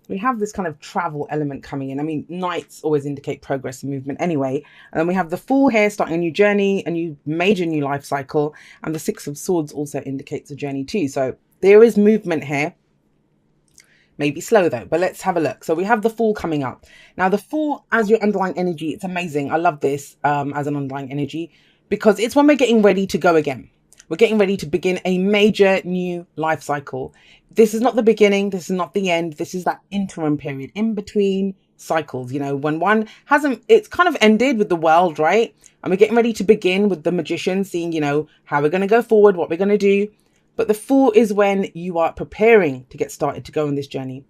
we have this kind of travel element coming in. I mean, nights always indicate progress and movement anyway. And then we have the Fool here, starting a new journey, a new major new life cycle. And the Six of Swords also indicates a journey too. So there is movement here. Maybe slow though, but let's have a look. So we have the Fool coming up. Now the Fool as your underlying energy, it's amazing. I love this as an underlying energy because it's when we're getting ready to go again. We're getting ready to begin a major new life cycle. This is not the beginning. This is not the end. This is that interim period in between cycles. You know, when one hasn't, it's kind of ended with the world, right? And we're getting ready to begin with the Magician, seeing, you know, how we're going to go forward, what we're going to do. But the Fool is when you are preparing to get started to go on this journey.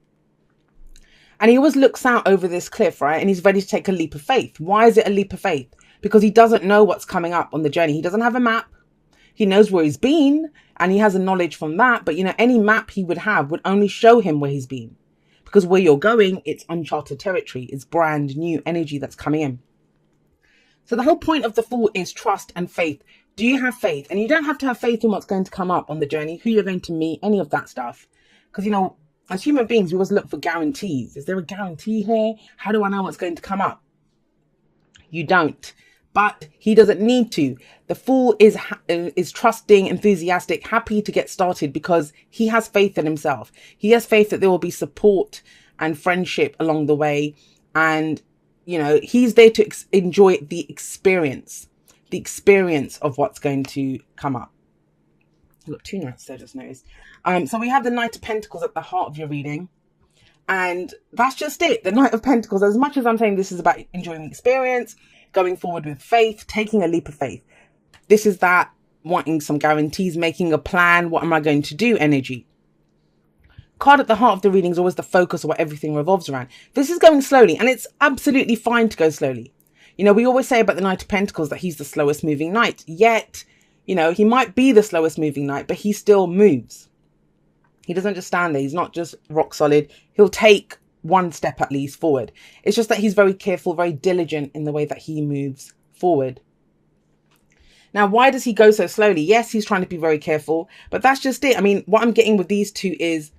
And he always looks out over this cliff, right? And he's ready to take a leap of faith. Why is it a leap of faith? Because he doesn't know what's coming up on the journey. He doesn't have a map. He knows where he's been and he has a knowledge from that. But, you know, any map he would have would only show him where he's been. Because where you're going, it's uncharted territory. It's brand new energy that's coming in. So the whole point of the Fool is trust and faith. Do you have faith? And you don't have to have faith in what's going to come up on the journey, who you're going to meet, any of that stuff. Because, you know, as human beings, we always look for guarantees. Is there a guarantee here? How do I know what's going to come up? You don't. But he doesn't need to. The Fool is trusting, enthusiastic, happy to get started because he has faith in himself. He has faith that there will be support and friendship along the way. And, you know, he's there to enjoy the experience of what's going to come up. I've got two knights there, just noticed. So we have the Knight of Pentacles at the heart of your reading. And that's just it. The Knight of Pentacles, as much as I'm saying this is about enjoying the experience, going forward with faith, taking a leap of faith. This is that wanting some guarantees, making a plan. What am I going to do? Energy. Card at the heart of the reading is always the focus of what everything revolves around. This is going slowly and it's absolutely fine to go slowly. You know, we always say about the Knight of Pentacles that he's the slowest moving knight. Yet, you know, he might be the slowest moving knight, but he still moves. He doesn't just stand there. He's not just rock solid. He'll take one step at least forward. It's just that he's very careful, very diligent in the way that he moves forward. Now, why does he go so slowly? Yes, he's trying to be very careful, but that's just it. I mean, what I'm getting with these two is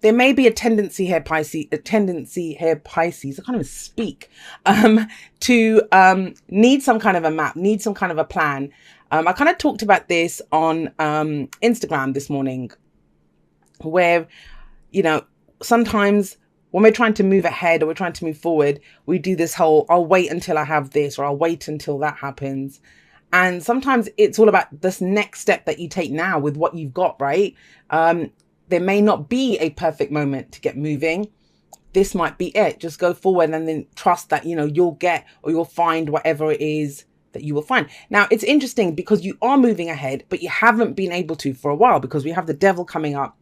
there may be a tendency here, Pisces, I can't even speak, to need some kind of a map, need some kind of a plan. I kind of talked about this on Instagram this morning, where, you know, sometimes when we're trying to move ahead or we're trying to move forward, we do this whole, I'll wait until I have this, or I'll wait until that happens. And sometimes it's all about this next step that you take now with what you've got, right? There may not be a perfect moment to get moving. This might be it. Just go forward and then trust that, you know, you'll get or you'll find whatever it is that you will find. Now, it's interesting because you are moving ahead, but you haven't been able to for a while because we have the Devil coming up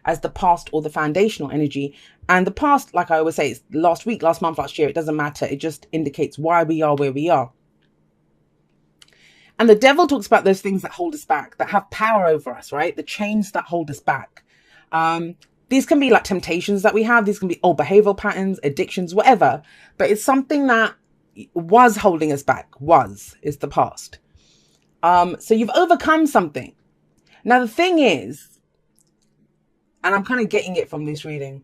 as the past or the foundational energy. And the past, like I always say, it's last week, last month, last year. It doesn't matter. It just indicates why we are where we are. And the Devil talks about those things that hold us back, that have power over us, right? The chains that hold us back. These can be like temptations that we have. These can be old behavioral patterns, addictions, whatever. But it's something that was holding us back. Is the past. So you've overcome something. Now, the thing is, and I'm kind of getting it from this reading,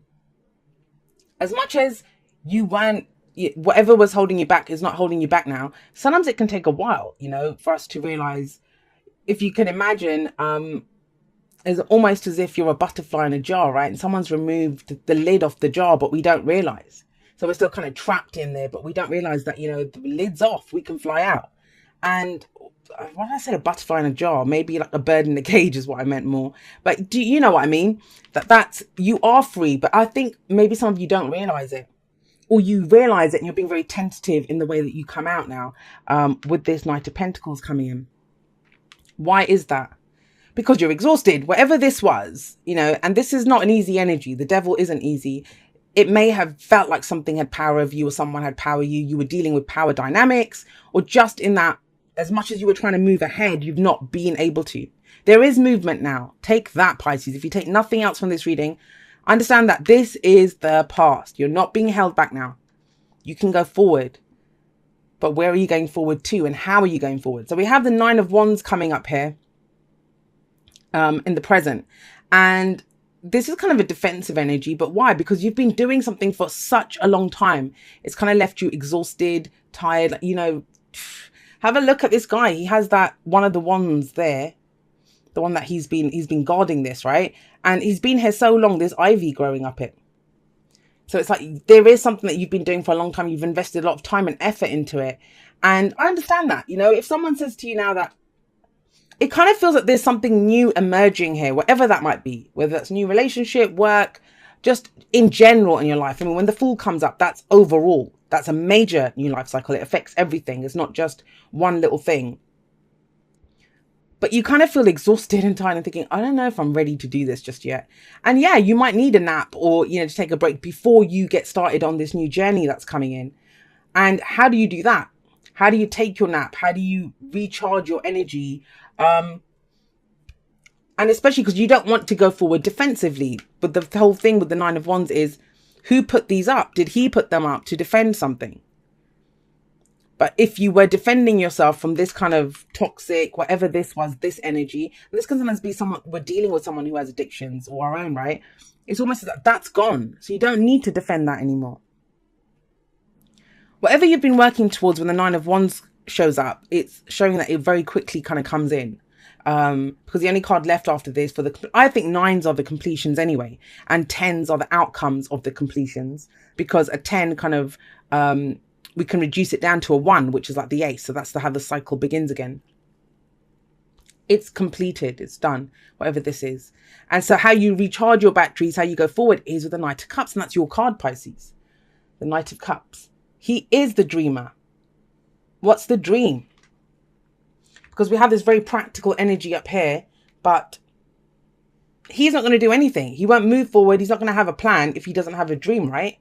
as much as you weren't, whatever was holding you back is not holding you back now. Sometimes it can take a while, you know, for us to realize. If you can imagine, it's almost as if you're a butterfly in a jar, right? And someone's removed the lid off the jar, but we don't realize. So we're still kind of trapped in there, but we don't realize that, you know, the lid's off, we can fly out. And when I say a butterfly in a jar, maybe like a bird in a cage is what I meant more. But do you know what I mean? That's, you are free, but I think maybe some of you don't realize it. Or you realize it and you're being very tentative in the way that you come out now with this Knight of Pentacles coming in. Why is that? Because you're exhausted, whatever this was, you know, and this is not an easy energy. The Devil isn't easy. It may have felt like something had power over you or someone had power you. You were dealing with power dynamics, or just in that, as much as you were trying to move ahead, you've not been able to. There is movement now. Take that, Pisces. If you take nothing else from this reading, understand that this is the past. You're not being held back now. You can go forward. But where are you going forward to, and how are you going forward? So we have the Nine of Wands coming up here in the present. And this is kind of a defensive energy, but why? Because you've been doing something for such a long time. It's kind of left you exhausted, tired. You know, have a look at this guy. He has that one of the wands there, the one that he's been guarding this, right? And he's been here so long, there's ivy growing up it. So it's like there is something that you've been doing for a long time. You've invested a lot of time and effort into it. And I understand that, you know, if someone says to you now that it kind of feels like there's something new emerging here, whatever that might be, whether that's new relationship, work, just in general in your life. I mean, when the Fool comes up, that's overall, that's a major new life cycle. It affects everything. It's not just one little thing. But you kind of feel exhausted and tired and thinking, I don't know if I'm ready to do this just yet. And yeah, you might need a nap or, you know, to take a break before you get started on this new journey that's coming in. And how do you do that? How do you take your nap? How do you recharge your energy? And especially because you don't want to go forward defensively. But the whole thing with the Nine of Wands is, who put these up? Did he put them up to defend something? But if you were defending yourself from this kind of toxic, whatever this was, this energy, and this can sometimes be someone, we're dealing with someone who has addictions or our own, right? It's almost like that's gone. So you don't need to defend that anymore. Whatever you've been working towards when the Nine of Wands shows up, it's showing that it very quickly kind of comes in. Because the only card left after this I think nines are the completions anyway, and tens are the outcomes of the completions, because a 10 kind of, we can reduce it down to a 1, which is like the ace. So that's how the cycle begins again. It's completed. It's done, whatever this is. And so how you recharge your batteries, how you go forward is with the Knight of Cups. And that's your card, Pisces. The Knight of Cups. He is the dreamer. What's the dream? Because we have this very practical energy up here, but he's not going to do anything. He won't move forward. He's not going to have a plan if he doesn't have a dream, right?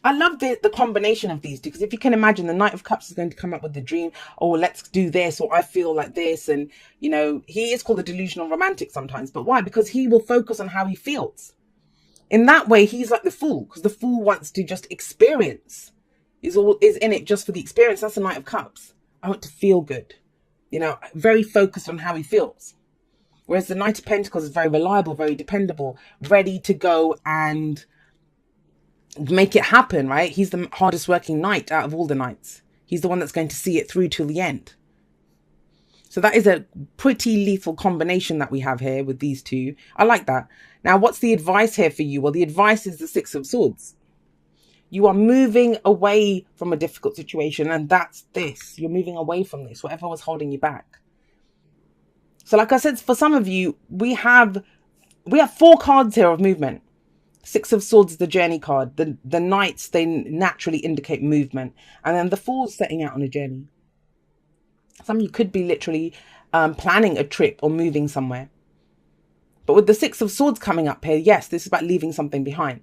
I love the combination of these two, because if you can imagine, the Knight of Cups is going to come up with the dream, oh, let's do this, or I feel like this. And, you know, he is called a delusional romantic sometimes. But why? Because he will focus on how he feels. In that way, he's like the Fool, because the Fool wants to just experience. Is in it just for the experience. That's the Knight of Cups. I want to feel good. You know, very focused on how he feels. Whereas the Knight of Pentacles is very reliable, very dependable, ready to go and make it happen, right? He's the hardest working knight out of all the knights. He's the one that's going to see it through till the end. So that is a pretty lethal combination that we have here with these two. I like that. Now, what's the advice here for you? Well, the advice is the Six of Swords. You are moving away from a difficult situation, and that's this. You're moving away from this, whatever was holding you back. So like I said, for some of you, we have 4 cards here of movement. Six of Swords is the journey card. The Knights, they naturally indicate movement. And then the Fool's setting out on a journey. Some of you could be literally planning a trip or moving somewhere. But with the Six of Swords coming up here, yes, this is about leaving something behind.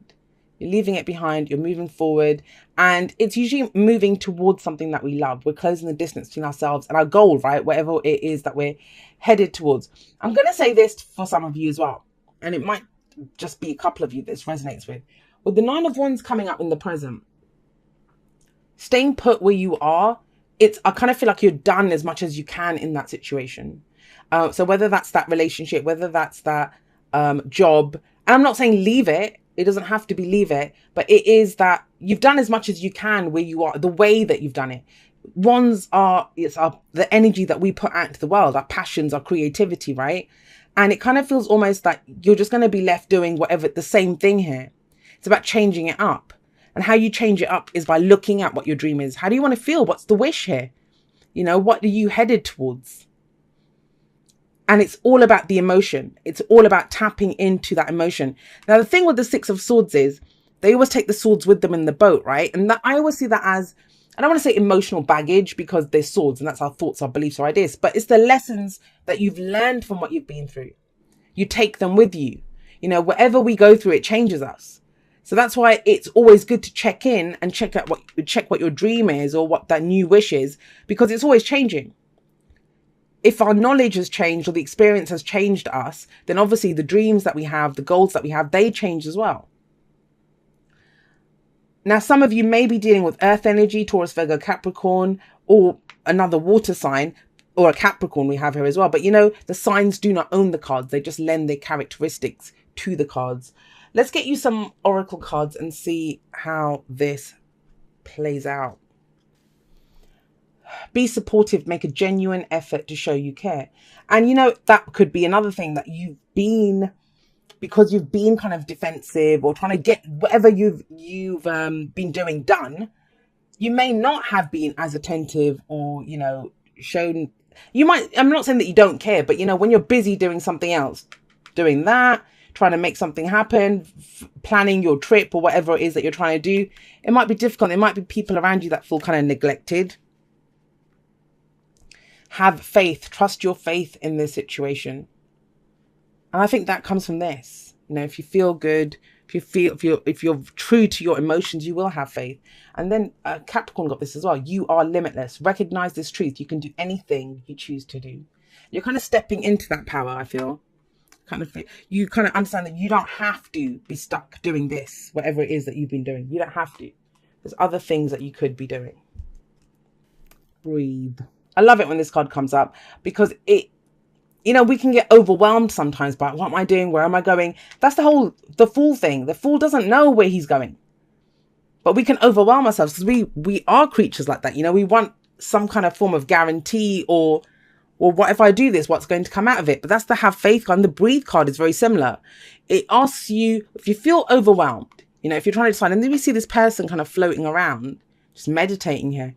You're leaving it behind, you're moving forward, and it's usually moving towards something that we love. We're closing the distance between ourselves and our goal, right? Whatever it is that we're headed towards. I'm going to say this for some of you as well, and it might just be a couple of you this resonates with. With the Nine of Wands coming up in the present, staying put where you are, I kind of feel like you're done as much as you can in that situation. So whether that's that relationship, whether that's that job, and I'm not saying leave it. It doesn't have to be leave it, but it is that you've done as much as you can where you are, the way that you've done it. Wands the energy that we put out into the world, our passions, our creativity, right? And it kind of feels almost like you're just going to be left doing whatever, the same thing here. It's about changing it up. And how you change it up is by looking at what your dream is. How do you want to feel? What's the wish here? You know, what are you headed towards? And it's all about the emotion. It's all about tapping into that emotion. Now, the thing with the Six of Swords is they always take the swords with them in the boat, right? And that, I always see that as, I don't want to say emotional baggage because they're swords and that's our thoughts, our beliefs, our ideas, but it's the lessons that you've learned from what you've been through. You take them with you. You know, whatever we go through, it changes us. So that's why it's always good to check in and check what your dream is or what that new wish is, because it's always changing. If our knowledge has changed or the experience has changed us, then obviously the dreams that we have, the goals that we have, they change as well. Now, some of you may be dealing with earth energy, Taurus, Virgo, Capricorn, or another water sign, or a Capricorn we have here as well. But you know, the signs do not own the cards. They just lend their characteristics to the cards. Let's get you some oracle cards and see how this plays out. Be supportive, make a genuine effort to show you care. And you know, that could be another thing that because you've been kind of defensive or trying to get whatever you've been doing done, you may not have been as attentive or, you know, shown. I'm not saying that you don't care, but you know, when you're busy doing something else, doing that, trying to make something happen, planning your trip or whatever it is that you're trying to do, it might be difficult. There might be people around you that feel kind of neglected. Have faith, trust your faith in this situation. And I think that comes from this. You know, if you feel good, if you're true to your emotions, you will have faith. And then Capricorn got this as well. You are limitless. Recognize this truth. You can do anything you choose to do. You're kind of stepping into that power, I feel. You kind of understand that you don't have to be stuck doing this, whatever it is that you've been doing. You don't have to. There's other things that you could be doing. Breathe. I love it when this card comes up because it, you know, we can get overwhelmed sometimes by what am I doing? Where am I going? That's the Fool thing. The Fool doesn't know where he's going. But we can overwhelm ourselves because we are creatures like that. You know, we want some kind of form of guarantee or what if I do this? What's going to come out of it? But that's the have faith card. And the breathe card is very similar. It asks you, if you feel overwhelmed, you know, if you're trying to decide, and then we see this person kind of floating around, just meditating here.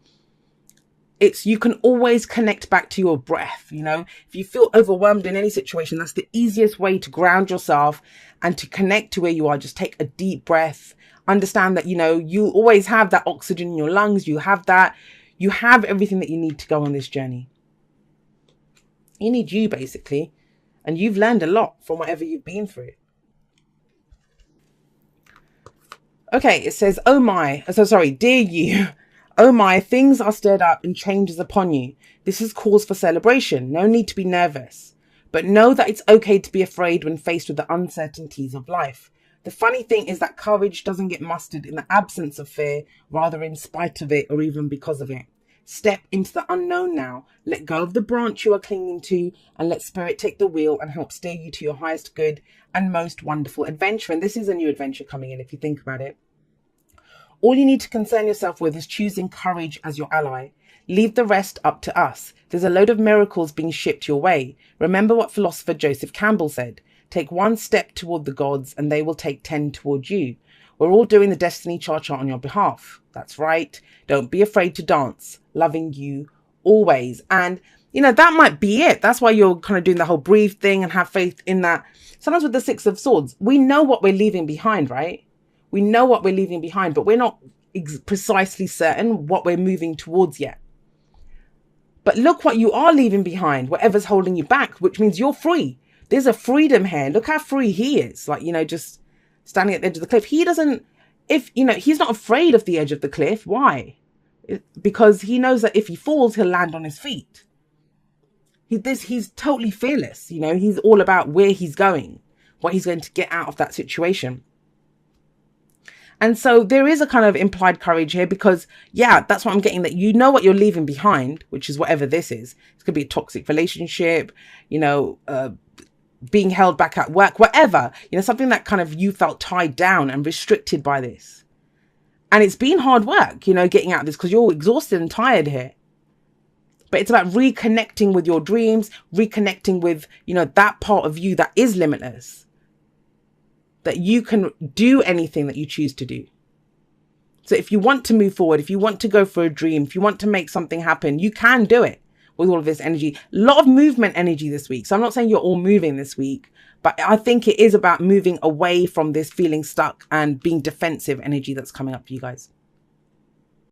You can always connect back to your breath. You know, if you feel overwhelmed in any situation, that's the easiest way to ground yourself and to connect to where you are. Just take a deep breath. Understand that, you know, you always have that oxygen in your lungs. You have everything that you need to go on this journey. You need you, basically. And you've learned a lot from whatever you've been through. Okay, it says, oh my, so sorry, dear you. Oh my, things are stirred up and changes upon you. This is cause for celebration. No need to be nervous. But know that it's okay to be afraid when faced with the uncertainties of life. The funny thing is that courage doesn't get mustered in the absence of fear, rather in spite of it or even because of it. Step into the unknown now. Let go of the branch you are clinging to and let spirit take the wheel and help steer you to your highest good and most wonderful adventure. And this is a new adventure coming in if you think about it. All you need to concern yourself with is choosing courage as your ally. Leave the rest up to us. There's a load of miracles being shipped your way. Remember what philosopher Joseph Campbell said. Take one step toward the gods and they will take 10 toward you. We're all doing the destiny cha-cha on your behalf. That's right. Don't be afraid to dance. Loving you always. And, you know, that might be it. That's why you're kind of doing the whole breathe thing and have faith in that. Sometimes with the Six of Swords, we know what we're leaving behind, right? We know what we're leaving behind, but we're not precisely certain what we're moving towards yet. But look what you are leaving behind, whatever's holding you back, which means you're free. There's a freedom here. Look how free he is. Like, you know, just standing at the edge of the cliff. He doesn't, he's not afraid of the edge of the cliff. Why? Because he knows that if he falls, he'll land on his feet. He's totally fearless. You know, he's all about where he's going, what he's going to get out of that situation. And so there is a kind of implied courage here because, yeah, that's what I'm getting, that you know what you're leaving behind, which is whatever this is. It could be a toxic relationship, you know, being held back at work, whatever, you know, something that kind of you felt tied down and restricted by this. And it's been hard work, you know, getting out of this because you're exhausted and tired here. But it's about reconnecting with your dreams, reconnecting with, you know, that part of you that is limitless. That you can do anything that you choose to do. So if you want to move forward, if you want to go for a dream, if you want to make something happen, you can do it with all of this energy. A lot of movement energy this week. So I'm not saying you're all moving this week, but I think it is about moving away from this feeling stuck and being defensive energy that's coming up for you guys.